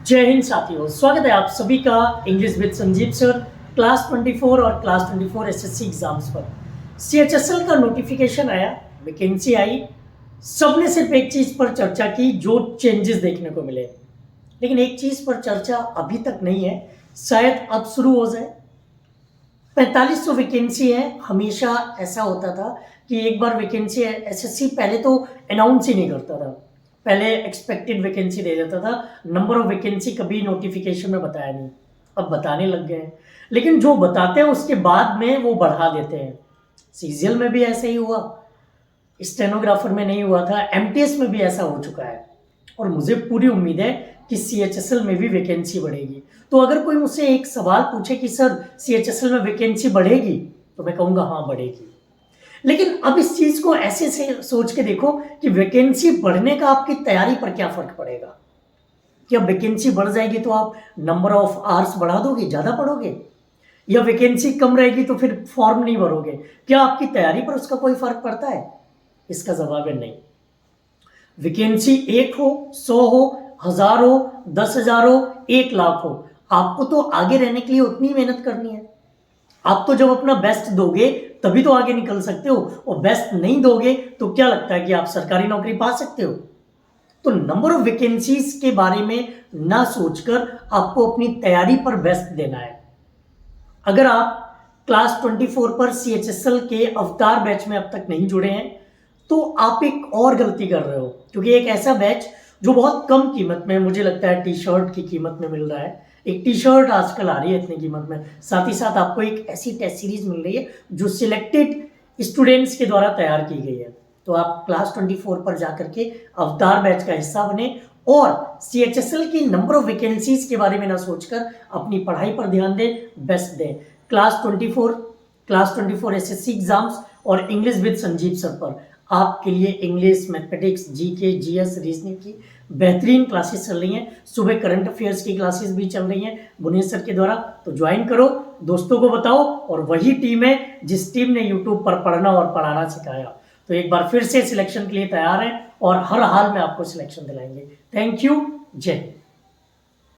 जय हिंद साथियों, स्वागत है आप सभी का English with Sanjeev sir class 24 और क्लास 24 एसएससी एग्जाम्स पर। सीएचएसएल का नोटिफिकेशन आया, वैकेंसी आई, सबने सिर्फ एक चीज पर चर्चा की जो चेंजेस देखने को मिले, लेकिन एक चीज पर चर्चा अभी तक नहीं है, शायद अब शुरू हो जाए। 4500 वैकेंसी है। हमेशा ऐसा होता था कि एक बार वैकेंसी एसएससी पहले तो अनाउंस ही नहीं करता था, पहले एक्सपेक्टेड वैकेंसी दे देता था, नंबर ऑफ वैकेंसी कभी नोटिफिकेशन में बताया नहीं, अब बताने लग गए हैं। लेकिन जो बताते हैं उसके बाद में वो बढ़ा देते हैं। सीजीएल में भी ऐसा ही हुआ, स्टेनोग्राफर में नहीं हुआ था, एमटीएस में भी ऐसा हो चुका है, और मुझे पूरी उम्मीद है कि सीएचएसएल में भी वैकेंसी बढ़ेगी। तो अगर कोई मुझसे एक सवाल पूछे कि सर सीएचएसएल में वैकेंसी बढ़ेगी, तो मैं कहूँगा हाँ बढ़ेगी। लेकिन अब इस चीज को ऐसे से सोच के देखो कि वैकेंसी बढ़ने का आपकी तैयारी पर क्या फर्क पड़ेगा। क्या वैकेंसी बढ़ जाएगी तो आप नंबर ऑफ आवर्स बढ़ा दोगे, ज्यादा पढ़ोगे, या वैकेंसी कम रहेगी तो फिर फॉर्म नहीं भरोगे? क्या आपकी तैयारी पर उसका कोई फर्क पड़ता है? इसका जवाब है नहीं। वैकेंसी 1 हो, 100 हो, 1000 हो, 10,000 हो, 1 लाख हो, आपको तो आगे रहने के लिए उतनी मेहनत करनी है। आप तो जब अपना बेस्ट दोगे तभी तो आगे निकल सकते हो, और बेस्ट नहीं दोगे तो क्या लगता है कि आप सरकारी नौकरी पा सकते हो? तो नंबर ऑफ वैकेंसीज के बारे में ना सोचकर आपको अपनी तैयारी पर बेस्ट देना है। अगर आप क्लास 24 पर सीएचएसएल के अवतार बैच में अब तक नहीं जुड़े हैं तो आप एक और गलती कर रहे हो, क्योंकि एक ऐसा बैच जो बहुत कम कीमत में, मुझे लगता है टी शर्ट की कीमत में मिल रहा है। एक टी शर्ट आजकल आ रही है इतनी कीमत में, साथ ही साथ आपको एक ऐसी टेस्ट सीरीज मिल रही है जो सिलेक्टेड स्टूडेंट्स के द्वारा तैयार की गई है। तो आप क्लास 24 पर जाकर के अवतार बैच का हिस्सा बने और सीएचएसएल की नंबर ऑफ वैकेंसीज के बारे में ना सोचकर अपनी पढ़ाई पर ध्यान दें, बेस्ट दें। क्लास 24 एसएससी एग्जाम्स और इंग्लिश विद संजीव सर पर आपके लिए English, mathematics, GK, GS, reasoning की बेहतरीन क्लासेस चल रही हैं। सुबह करंट अफेयर्स की क्लासेस भी चल रही हैं बुनेश सर के द्वारा, तो ज्वाइन करो, दोस्तों को बताओ, और वही टीम है जिस टीम ने यूट्यूब पर पढ़ना और पढ़ाना सिखाया। तो एक बार फिर से सिलेक्शन के लिए तैयार है और हर हाल में आपको सिलेक्शन दिलाएंगे। थैंक यू, जय हिंद।